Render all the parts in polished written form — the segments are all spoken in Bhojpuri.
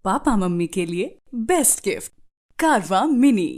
पापा मम्मी के लिए बेस्ट गिफ्ट कारवा मिनी।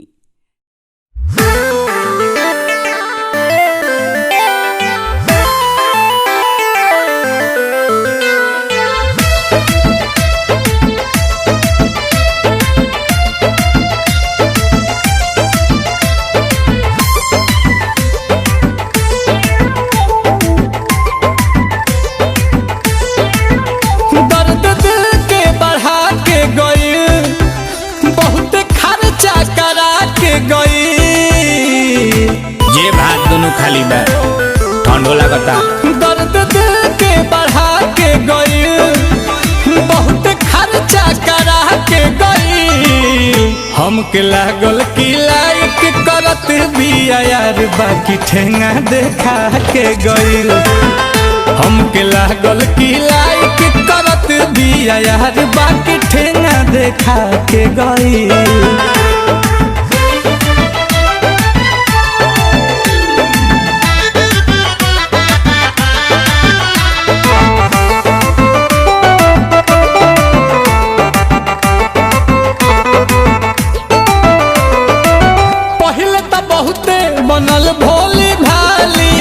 ये भात दोनों खाली बा ठंडो लगता। दर्द दिल के बढ़ा के गई, बहुत खर्चा करा के गई। हमके लागल की लाइक करत भी यार, बाकी ठेंगा देखा के गई। हमके लागल की लाइक करत भी यार, बाकी ठेंगा देखा के गई। बनल भोली भाली,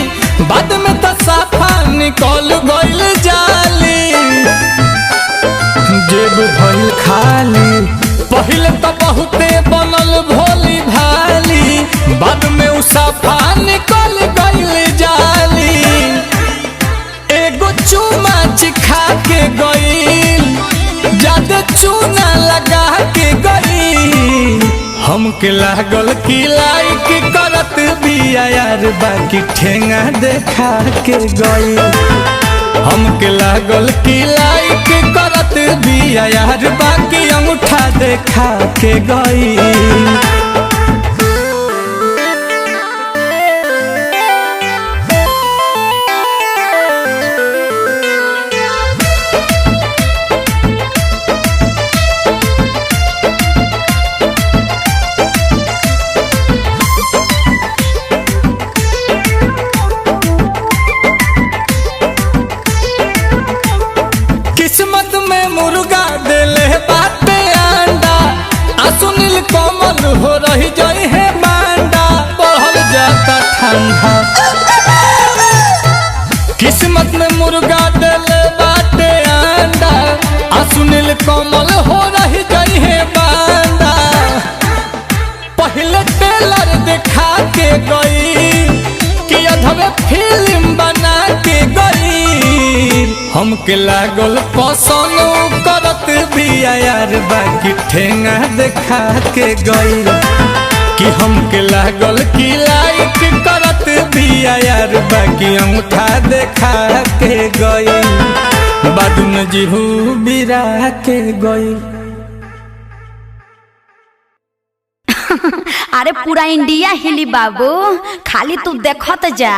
बाद में तो साफा निकल गइल जाली। जेब भइल खाली, पहले तो बहुते बनल भोली भाली, बाद में उ साफा निकल गइल जाली। एगो चूमा चिखा के गइल, ज्यादा चूना लगा के गइल। हमके लागल की लाइक करत भी यार, बाकी ठेंगा देखा के गई। हमके लागल की लाइक करत भी यार, बाकी अंगूठा देखा के गई। किस्मत में मुर्गा देले बाटे अंडा, सुनील कोमल हो रही जाई है मांडा, बढ़ल जाता ठंडा। किस्मत में मुर्गा देले बाटे अंडा, सुनील कोमल हो रही जाई है मांडा। पहले टेलर दिखा के गई, कि अधवे फिल्म बना के गई। हमके लागल पसंद करत भी यार, बाकी ठेंगा देखा के गई। कि हमके लागल की लाइक करत भी यार, बाकी अंगूठा देखा के गई। बाद में जीहू बिरा के गई। अरे पूरा इंडिया हिली बाबू, खाली तू देखत जा।